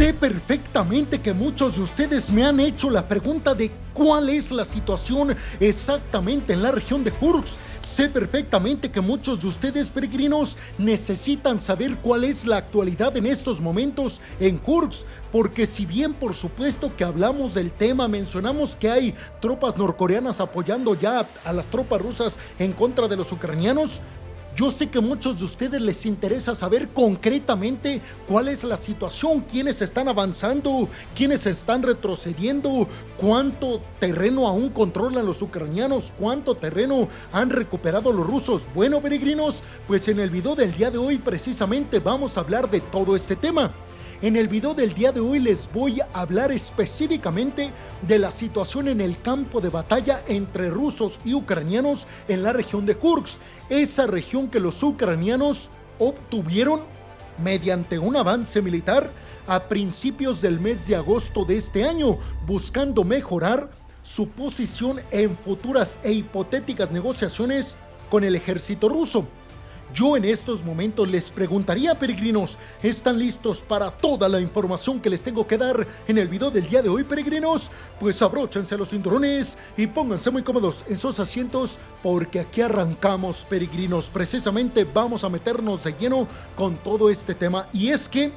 Sé perfectamente que muchos de ustedes me han hecho la pregunta de cuál es la situación exactamente en la región de Kursk. Sé perfectamente que muchos de ustedes, peregrinos, necesitan saber cuál es la actualidad en estos momentos en Kursk, porque si bien por supuesto que hablamos del tema, mencionamos que hay tropas norcoreanas apoyando ya a las tropas rusas en contra de los ucranianos, yo sé que a muchos de ustedes les interesa saber concretamente cuál es la situación, quiénes están avanzando, quiénes están retrocediendo, cuánto terreno aún controlan los ucranianos, cuánto terreno han recuperado los rusos. Bueno, peregrinos, pues en el video del día de hoy precisamente vamos a hablar de todo este tema. En el video del día de hoy les voy a hablar específicamente de la situación en el campo de batalla entre rusos y ucranianos en la región de Kursk, esa región que los ucranianos obtuvieron mediante un avance militar a principios del mes de agosto de este año, buscando mejorar su posición en futuras e hipotéticas negociaciones con el ejército ruso. Yo en estos momentos les preguntaría, peregrinos, ¿están listos para toda la información que les tengo que dar en el video del día de hoy, peregrinos? Pues abróchense los cinturones y pónganse muy cómodos en sus asientos, porque aquí arrancamos, peregrinos. Precisamente vamos a meternos de lleno con todo este tema, y es que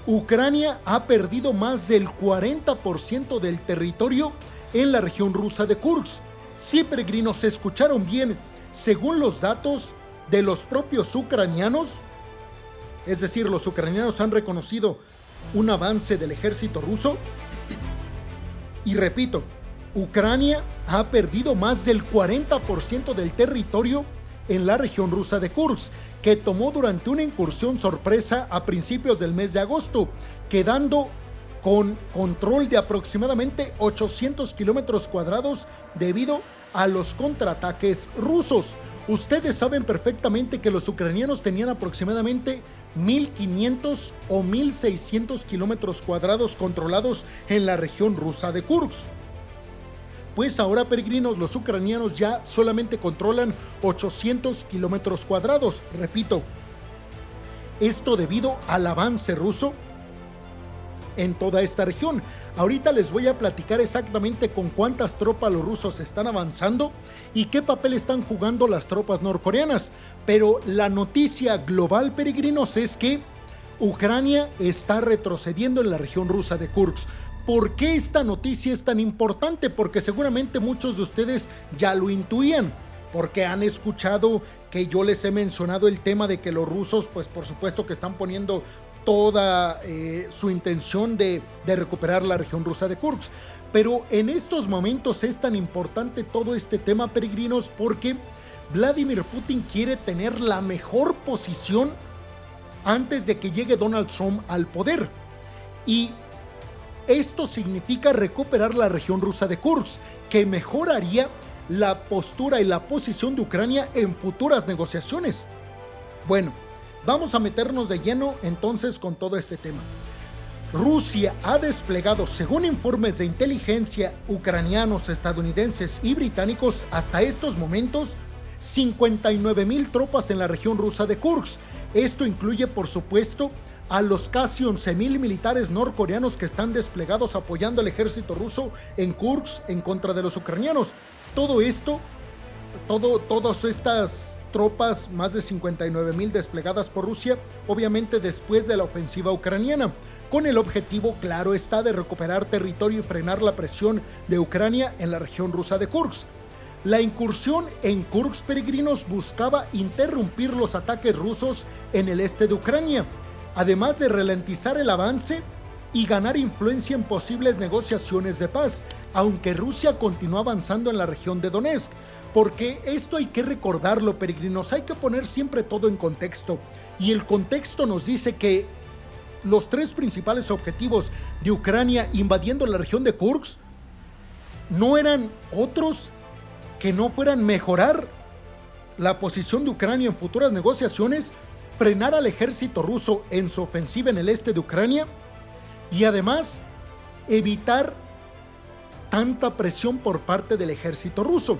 Ucrania ha perdido más del 40% del territorio en la región rusa de Kursk. Sí, peregrinos, se escucharon bien. Según los datos de los propios ucranianos, es decir, los ucranianos han reconocido un avance del ejército ruso, y repito, Ucrania ha perdido más del 40% del territorio en la región rusa de Kursk, que tomó durante una incursión sorpresa a principios del mes de agosto, quedando con control de aproximadamente 800 kilómetros cuadrados debido a los contraataques rusos. Ustedes saben perfectamente que los ucranianos tenían aproximadamente 1.500 o 1.600 kilómetros cuadrados controlados en la región rusa de Kursk. Pues ahora, peregrinos, los ucranianos ya solamente controlan 800 kilómetros cuadrados. Repito, esto debido al avance ruso en toda esta región. Ahorita les voy a platicar exactamente con cuántas tropas los rusos están avanzando y qué papel están jugando las tropas norcoreanas. Pero la noticia global, peregrinos, es que Ucrania está retrocediendo en la región rusa de Kursk. ¿Por qué esta noticia es tan importante? Porque seguramente muchos de ustedes ya lo intuían, porque han escuchado que yo les he mencionado el tema de que los rusos, pues por supuesto que están poniendo toda su intención de recuperar la región rusa de Kursk. Pero en estos momentos es tan importante todo este tema, peregrinos, porque Vladimir Putin quiere tener la mejor posición antes de que llegue Donald Trump al poder. Y esto significa recuperar la región rusa de Kursk, que mejoraría la postura y la posición de Ucrania en futuras negociaciones. Bueno, vamos a meternos de lleno entonces con todo este tema. Rusia ha desplegado, según informes de inteligencia ucranianos, estadounidenses y británicos, hasta estos momentos 59,000 tropas en la región rusa de Kursk. Esto incluye, por supuesto, a los casi 11,000 militares norcoreanos que están desplegados apoyando al ejército ruso en Kursk en contra de los ucranianos. Todo esto, todas estas tropas, más de 59,000 desplegadas por Rusia, obviamente después de la ofensiva ucraniana, con el objetivo, claro está, de recuperar territorio y frenar la presión de Ucrania en la región rusa de Kursk. La incursión en Kursk, peregrinos, buscaba interrumpir los ataques rusos en el este de Ucrania, además de ralentizar el avance y ganar influencia en posibles negociaciones de paz, aunque Rusia continúa avanzando en la región de Donetsk. Porque esto hay que recordarlo, peregrinos, hay que poner siempre todo en contexto. Y el contexto nos dice que los tres principales objetivos de Ucrania invadiendo la región de Kursk no eran otros que no fueran mejorar la posición de Ucrania en futuras negociaciones, frenar al ejército ruso en su ofensiva en el este de Ucrania y además evitar tanta presión por parte del ejército ruso.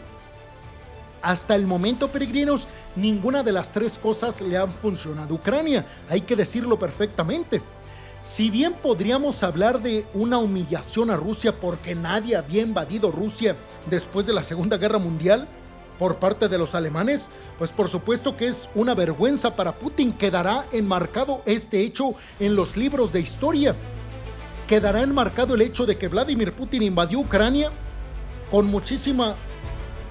Hasta el momento, peregrinos, ninguna de las tres cosas le han funcionado a Ucrania, hay que decirlo perfectamente. Si bien podríamos hablar de una humillación a Rusia porque nadie había invadido Rusia después de la Segunda Guerra Mundial por parte de los alemanes, pues por supuesto que es una vergüenza para Putin. Quedará enmarcado este hecho en los libros de historia. Quedará enmarcado el hecho de que Vladimir Putin invadió Ucrania con muchísima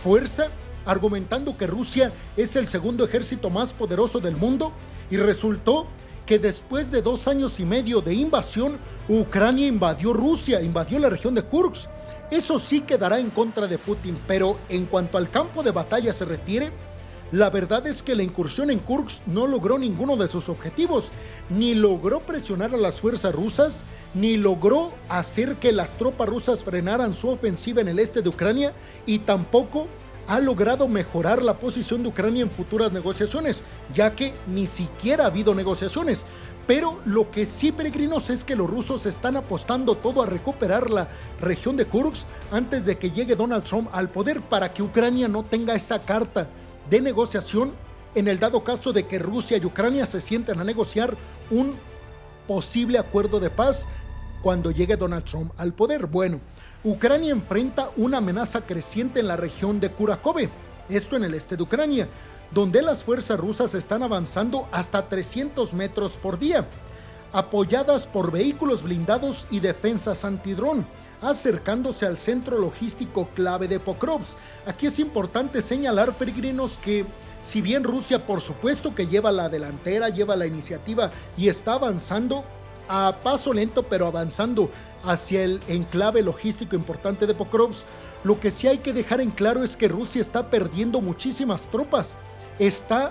fuerza, argumentando que Rusia es el segundo ejército más poderoso del mundo, y resultó que después de 2 años y medio de invasión, Ucrania invadió Rusia, invadió la región de Kursk. Eso sí quedará en contra de Putin, pero en cuanto al campo de batalla se refiere, la verdad es que la incursión en Kursk no logró ninguno de sus objetivos, ni logró presionar a las fuerzas rusas, ni logró hacer que las tropas rusas frenaran su ofensiva en el este de Ucrania, y tampoco ha logrado mejorar la posición de Ucrania en futuras negociaciones, ya que ni siquiera ha habido negociaciones. Pero lo que sí, peregrinos, es que los rusos están apostando todo a recuperar la región de Kursk antes de que llegue Donald Trump al poder, para que Ucrania no tenga esa carta de negociación en el dado caso de que Rusia y Ucrania se sienten a negociar un posible acuerdo de paz cuando llegue Donald Trump al poder. Bueno, Ucrania enfrenta una amenaza creciente en la región de Kurakhove, esto en el este de Ucrania, donde las fuerzas rusas están avanzando hasta 300 metros por día, apoyadas por vehículos blindados y defensas antidrón, acercándose al centro logístico clave de Pokrovsk. Aquí es importante señalar, peregrinos, que si bien Rusia por supuesto que lleva la delantera, lleva la iniciativa y está avanzando a paso lento, pero avanzando hacia el enclave logístico importante de Pokrovsk, lo que sí hay que dejar en claro es que Rusia está perdiendo muchísimas tropas, está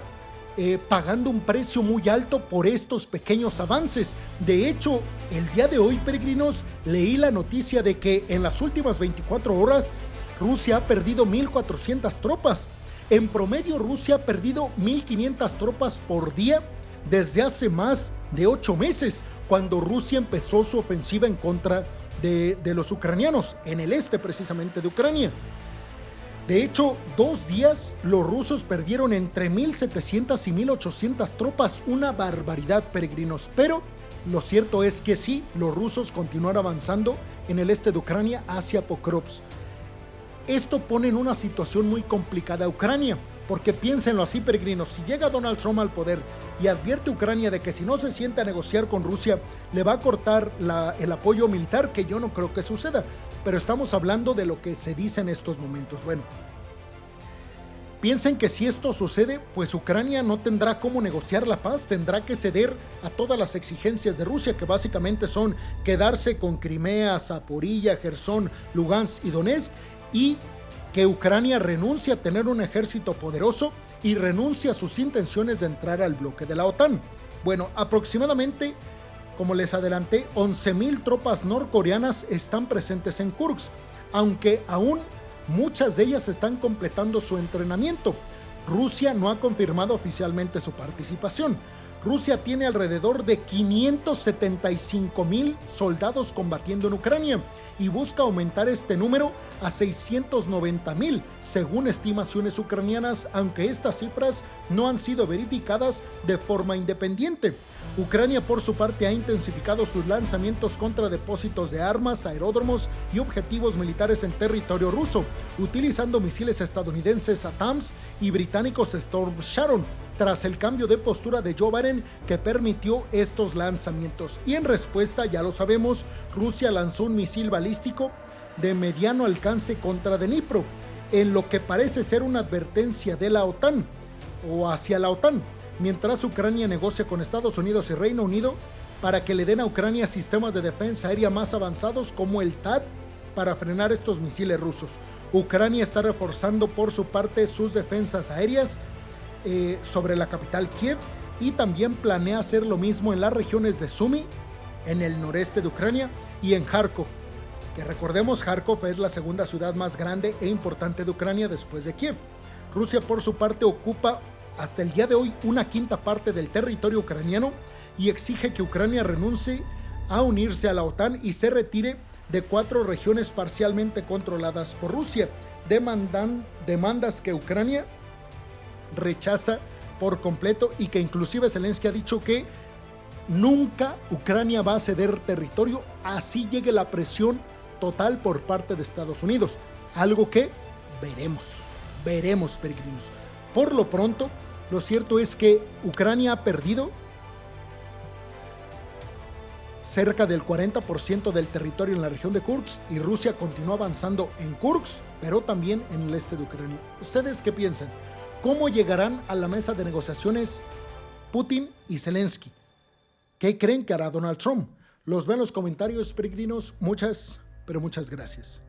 pagando un precio muy alto por estos pequeños avances. De hecho, el día de hoy, peregrinos, leí la noticia de que en las últimas 24 horas Rusia ha perdido 1,400 tropas. En promedio, Rusia ha perdido 1,500 tropas por día desde hace más de 8 meses, cuando Rusia empezó su ofensiva en contra de los ucranianos, en el este precisamente de Ucrania. De hecho, 2 días los rusos perdieron entre 1,700 y 1,800 tropas, una barbaridad, peregrinos. Pero lo cierto es que sí, los rusos continuaron avanzando en el este de Ucrania hacia Pokrovsk. Esto pone en una situación muy complicada a Ucrania, porque piénsenlo así, peregrinos, si llega Donald Trump al poder y advierte a Ucrania de que si no se siente a negociar con Rusia, le va a cortar el apoyo militar, que yo no creo que suceda, pero estamos hablando de lo que se dice en estos momentos. Bueno, piensen que si esto sucede, pues Ucrania no tendrá cómo negociar la paz, tendrá que ceder a todas las exigencias de Rusia, que básicamente son quedarse con Crimea, Zaporilla, Jersón, Lugansk y Donetsk, y que Ucrania renuncie a tener un ejército poderoso y renuncie a sus intenciones de entrar al bloque de la OTAN. Bueno, aproximadamente, como les adelanté, 11,000 tropas norcoreanas están presentes en Kursk, aunque aún muchas de ellas están completando su entrenamiento. Rusia no ha confirmado oficialmente su participación. Rusia tiene alrededor de 575,000 soldados combatiendo en Ucrania y busca aumentar este número a 690,000, según estimaciones ucranianas, aunque estas cifras no han sido verificadas de forma independiente. Ucrania, por su parte, ha intensificado sus lanzamientos contra depósitos de armas, aeródromos y objetivos militares en territorio ruso, utilizando misiles estadounidenses ATACMS y británicos Storm Shadow, tras el cambio de postura de Joe Biden que permitió estos lanzamientos. Y en respuesta, ya lo sabemos, Rusia lanzó un misil balístico de mediano alcance contra Dnipro, en lo que parece ser una advertencia de la OTAN o hacia la OTAN, mientras Ucrania negocia con Estados Unidos y Reino Unido para que le den a Ucrania sistemas de defensa aérea más avanzados como el THAAD para frenar estos misiles rusos. Ucrania está reforzando por su parte sus defensas aéreas sobre la capital Kiev, y también planea hacer lo mismo en las regiones de Sumy, en el noreste de Ucrania, y en Kharkov, que recordemos, Kharkov es la segunda ciudad más grande e importante de Ucrania después de Kiev. Rusia, por su parte, ocupa hasta el día de hoy una quinta parte del territorio ucraniano y exige que Ucrania renuncie a unirse a la OTAN y se retire de 4 regiones parcialmente controladas por Rusia, demandas que Ucrania rechaza por completo, y que inclusive Zelensky ha dicho que Nunca Ucrania va a ceder territorio, así llegue la presión total por parte de Estados Unidos. Algo que veremos, peregrinos. Por lo pronto, lo cierto es que Ucrania ha perdido cerca del 40% del territorio en la región de Kursk y Rusia continúa avanzando en Kursk, pero también en el este de Ucrania. ¿Ustedes qué piensan? ¿Cómo llegarán a la mesa de negociaciones Putin y Zelensky? ¿Qué creen que hará Donald Trump? Los veo en los comentarios, peregrinos. Muchas, pero muchas gracias.